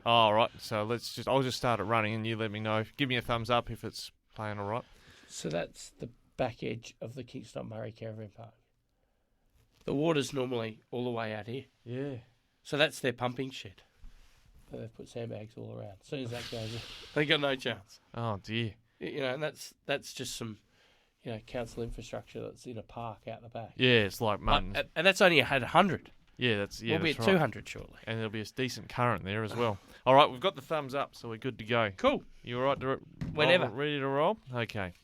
Oh, right. So I'll just start it running and you let me know. Give me a thumbs up if it's playing all right. So that's the back edge of the Kingston Murray Caravan Park. The water's normally all the way out here. Yeah. So that's their pumping shed. So they've put sandbags all around. As soon as that goes in, they got no chance. Oh, dear. And that's just some, council infrastructure that's in a park out the back. Yeah, it's like Martin's. And that's only had 100. Yeah, we'll be that's at right. 200 shortly. And there'll be a decent current there as well. All right, we've got the thumbs up, so we're good to go. Cool. You all right to Whenever. Ready to roll? Okay.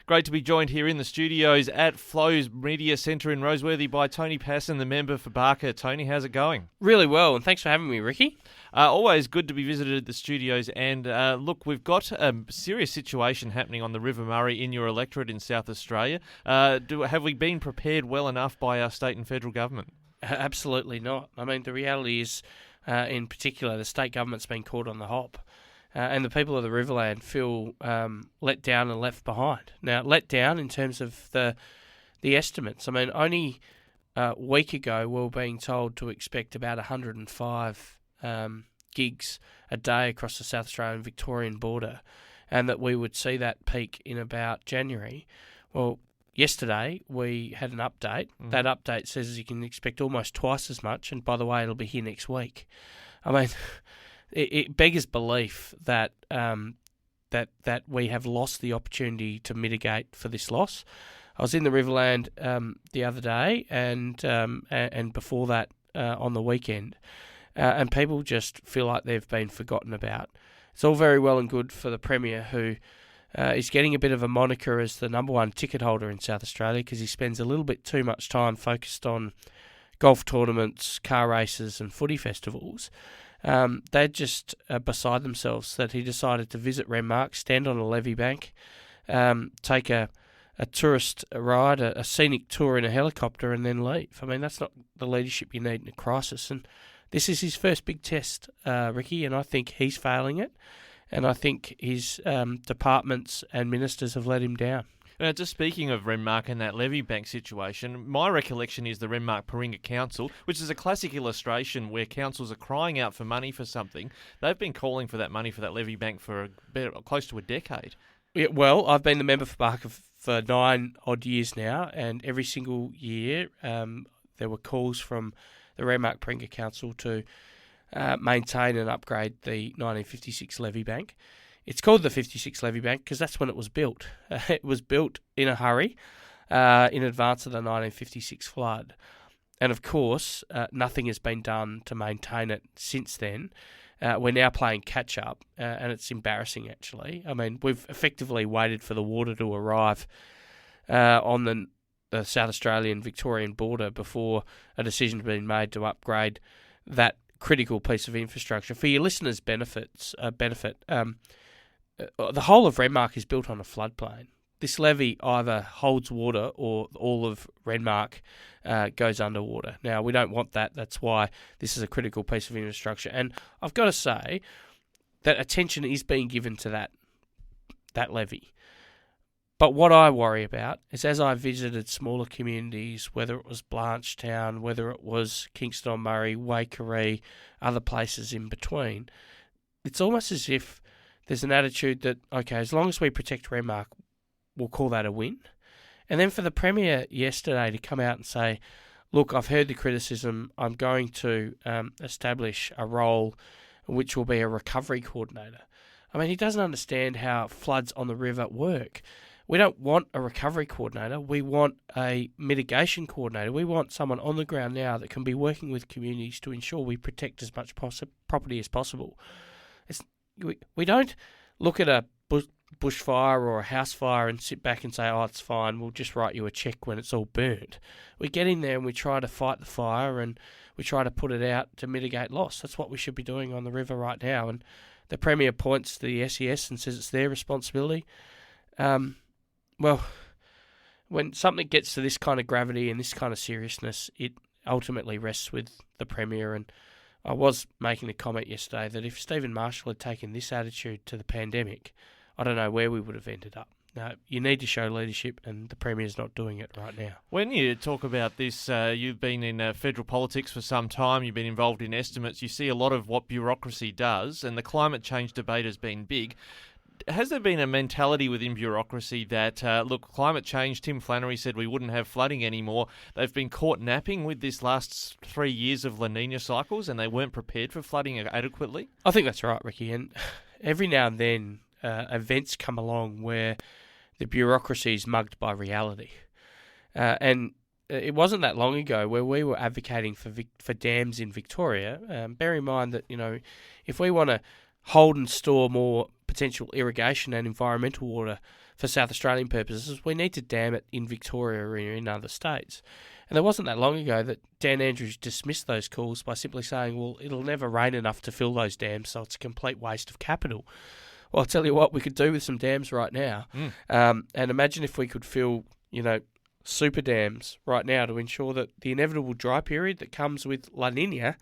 Great to be joined here in the studios at Flows Media Centre in Roseworthy by Tony Passon, the member for Barker. Tony, how's it going? Really well, and thanks for having me, Ricky. Always good to be visited at the studios. And look, we've got a serious situation happening on the River Murray in your electorate in South Australia. Have we been prepared well enough by our state and federal government? Absolutely not. I mean, the reality is, in particular, the state government's been caught on the hop. And the people of the Riverland feel let down and left behind. Now, let down in terms of the estimates. I mean, only a week ago we were being told to expect about 105 gigs a day across the South Australian Victorian border, and that we would see that peak in about January. Well, yesterday we had an update. Mm-hmm. That update says you can expect almost twice as much, and by the way, it'll be here next week. I mean... It beggars belief that that we have lost the opportunity to mitigate for this loss. I was in the Riverland the other day and before that on the weekend, and people just feel like they've been forgotten about. It's all very well and good for the Premier, who is getting a bit of a moniker as the number one ticket holder in South Australia because he spends a little bit too much time focused on golf tournaments, car races and footy festivals. They're just beside themselves that he decided to visit Renmark, stand on a levee bank, take a tourist ride, a scenic tour in a helicopter and then leave. I mean, that's not the leadership you need in a crisis. And this is his first big test, Ricky, and I think he's failing it. And I think his departments and ministers have let him down. Just speaking of Renmark and that levee bank situation, my recollection is the Renmark Paringa Council, which is a classic illustration where councils are crying out for money for something. They've been calling for that money for that levee bank for close to a decade. Yeah, well, I've been the member for Barker for 9 odd years now, and every single year there were calls from the Renmark Paringa Council to maintain and upgrade the 1956 levee bank. It's called the 56 Levee Bank because that's when it was built. It was built in a hurry in advance of the 1956 flood. And of course, nothing has been done to maintain it since then. We're now playing catch-up, and it's embarrassing, actually. I mean, we've effectively waited for the water to arrive on the South Australian Victorian border before a decision has been made to upgrade that critical piece of infrastructure. For your listeners' benefit, the whole of Renmark is built on a floodplain. This levee either holds water or all of Renmark goes underwater. Now, we don't want that. That's why this is a critical piece of infrastructure. And I've got to say that attention is being given to that levee. But what I worry about is as I visited smaller communities, whether it was Blanchetown, whether it was Kingston-on-Murray, Waikerie, other places in between, it's almost as if there's an attitude that, okay, as long as we protect Renmark, we'll call that a win. And then for the Premier yesterday to come out and say, look, I've heard the criticism, I'm going to establish a role which will be a recovery coordinator. I mean, he doesn't understand how floods on the river work. We don't want a recovery coordinator, we want a mitigation coordinator. We want someone on the ground now that can be working with communities to ensure we protect as much property as possible. We don't look at a bushfire or a house fire and sit back and say, oh, it's fine, we'll just write you a cheque when it's all burnt. We get in there and we try to fight the fire and we try to put it out to mitigate loss. That's what we should be doing on the river right now. And the Premier points to the SES and says it's their responsibility. Well, when something gets to this kind of gravity and this kind of seriousness, it ultimately rests with the Premier. And I was making the comment yesterday that if Stephen Marshall had taken this attitude to the pandemic, I don't know where we would have ended up. no, you need to show leadership, and the Premier's not doing it right now. When you talk about this, you've been in federal politics for some time, you've been involved in estimates, you see a lot of what bureaucracy does, and the climate change debate has been big. Has there been a mentality within bureaucracy that, look, climate change, Tim Flannery said we wouldn't have flooding anymore. They've been caught napping with this last 3 years of La Nina cycles and they weren't prepared for flooding adequately? I think that's right, Ricky. And every now and then events come along where the bureaucracy is mugged by reality. And it wasn't that long ago where we were advocating for dams in Victoria. Bear in mind that, if we want to hold and store more potential irrigation and environmental water for South Australian purposes, we need to dam it in Victoria or in other states. And it wasn't that long ago that Dan Andrews dismissed those calls by simply saying, well, it'll never rain enough to fill those dams, so it's a complete waste of capital. Well, I'll tell you what we could do with some dams right now. And imagine if we could fill, super dams right now to ensure that the inevitable dry period that comes with La Nina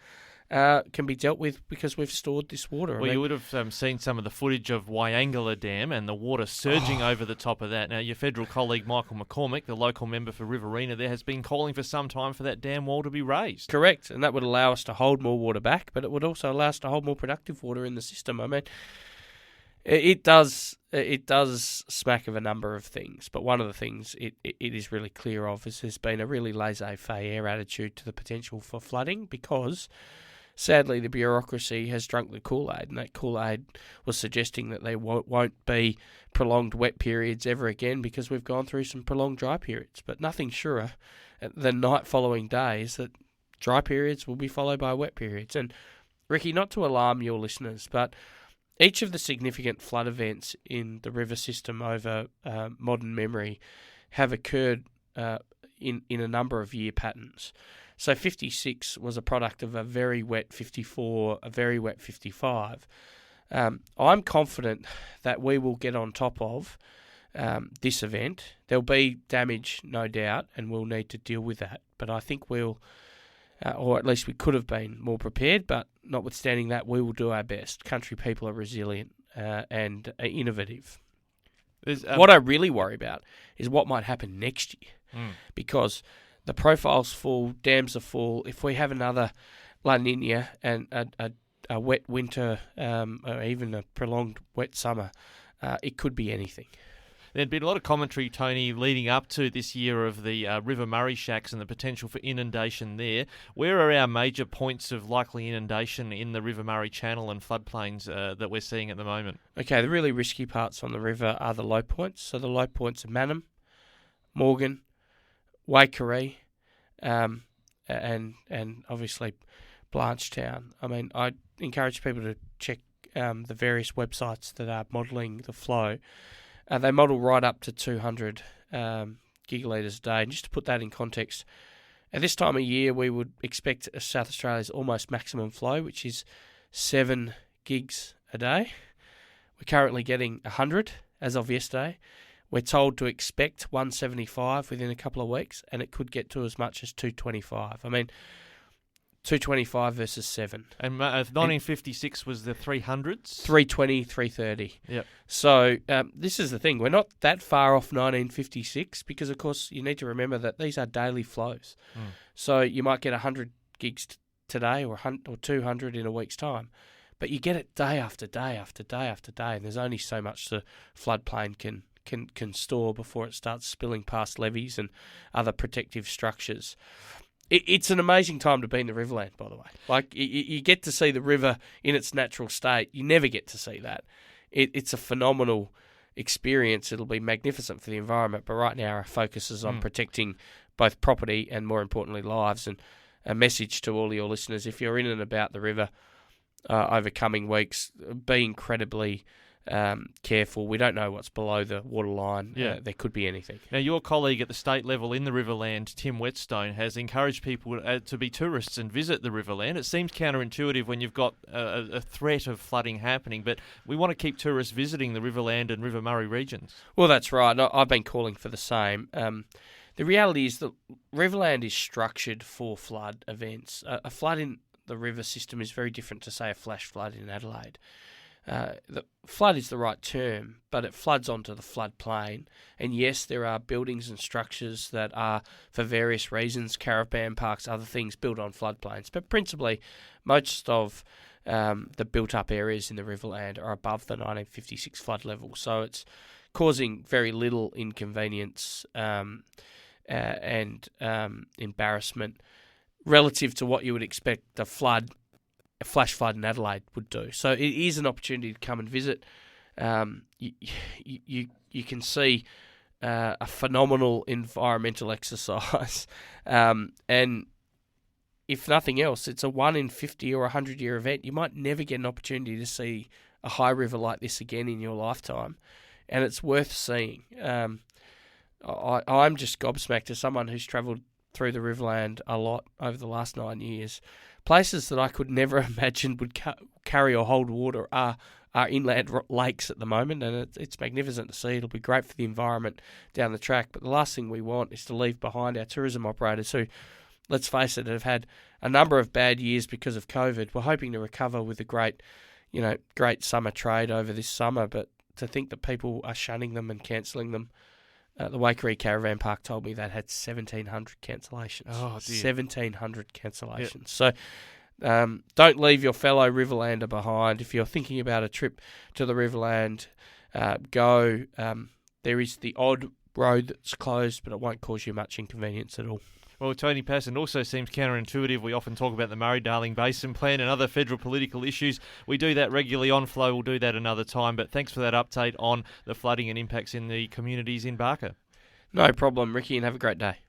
can be dealt with because we've stored this water. Well, you would have seen some of the footage of Wyangala Dam and the water surging over the top of that. Now, your federal colleague Michael McCormick, the local member for Riverina there, has been calling for some time for that dam wall to be raised. Correct, and that would allow us to hold more water back, but it would also allow us to hold more productive water in the system. I mean, it does smack of a number of things, but one of the things it is really clear of is there's been a really laissez-faire attitude to the potential for flooding because sadly, the bureaucracy has drunk the Kool-Aid, and that Kool-Aid was suggesting that there won't be prolonged wet periods ever again because we've gone through some prolonged dry periods. But nothing surer than night following days that dry periods will be followed by wet periods. And, Ricky, not to alarm your listeners, but each of the significant flood events in the river system over modern memory have occurred in a number of year patterns. So 56 was a product of a very wet 54, a very wet 55. I'm confident that we will get on top of this event. There'll be damage, no doubt, and we'll need to deal with that. But I think we'll, or at least we could have been more prepared, but notwithstanding that, we will do our best. Country people are resilient and innovative. What I really worry about is what might happen next year, because the profile's full, dams are full. If we have another La Nina and a wet winter, or even a prolonged wet summer, it could be anything. There'd been a lot of commentary, Tony, leading up to this year of the River Murray shacks and the potential for inundation there. Where are our major points of likely inundation in the River Murray Channel and floodplains that we're seeing at the moment? Okay, the really risky parts on the river are the low points. So the low points are Mannum, Morgan, Waikerie, and obviously Blanchetown. I mean, I encourage people to check the various websites that are modelling the flow. They model right up to 200 gigalitres a day. And just to put that in context, at this time of year, we would expect South Australia's almost maximum flow, which is 7 gigs a day. We're currently getting 100 as of yesterday. We're told to expect 175 within a couple of weeks, and it could get to as much as 225. I mean, 225 versus 7. And 1956 was the 300s? 320, 330. Yep. So this is the thing. We're not that far off 1956 because, of course, you need to remember that these are daily flows. So you might get 100 gigs today or 200 in a week's time. But you get it day after day after day after day, and there's only so much the floodplain can store before it starts spilling past levees and other protective structures. It's an amazing time to be in the Riverland, by the way. Like, you get to see the river in its natural state. You never get to see that. It's a phenomenal experience. It'll be magnificent for the environment, but right now our focus is on protecting both property and, more importantly, lives. And a message to all your listeners, if you're in and about the river over coming weeks, be incredibly careful. We don't know what's below the waterline. There could be anything. Now, your colleague at the state level in the Riverland, Tim Whetstone, has encouraged people to be tourists and visit the Riverland. It seems counterintuitive when you've got a threat of flooding happening, but we want to keep tourists visiting the Riverland and River Murray regions. Well, that's right. I've been calling for the same. The reality is that Riverland is structured for flood events. A flood in the river system is very different to, say, a flash flood in Adelaide. the flood is the right term, but it floods onto the floodplain. And yes, there are buildings and structures that are, for various reasons, caravan parks, other things, built on floodplains. But principally, most of the built-up areas in the Riverland are above the 1956 flood level. So it's causing very little inconvenience and embarrassment relative to what you would expect a flash flood in Adelaide would do. So it is an opportunity to come and visit. You can see a phenomenal environmental exercise, and if nothing else, it's a 1 in 50 or 100 year event. You might never get an opportunity to see a high river like this again in your lifetime, and it's worth seeing. I'm just gobsmacked as someone who's travelled through the Riverland a lot over the last 9 years. Places that I could never imagine would carry or hold water are inland lakes at the moment, and it's magnificent to see. It'll be great for the environment down the track, but the last thing we want is to leave behind our tourism operators who, let's face it, have had a number of bad years because of COVID. We're hoping to recover with a great summer trade over this summer, but to think that people are shunning them and cancelling them. The Waikerie Caravan Park told me that had 1,700 cancellations. Oh, dear. 1,700 cancellations. Yep. So don't leave your fellow Riverlander behind. If you're thinking about a trip to the Riverland, go. There is the odd road that's closed, but it won't cause you much inconvenience at all. Well, Tony Passon, also seems counterintuitive. We often talk about the Murray-Darling Basin Plan and other federal political issues. We do that regularly on Flow. We'll do that another time. But thanks for that update on the flooding and impacts in the communities in Barker. No problem, Ricky, and have a great day.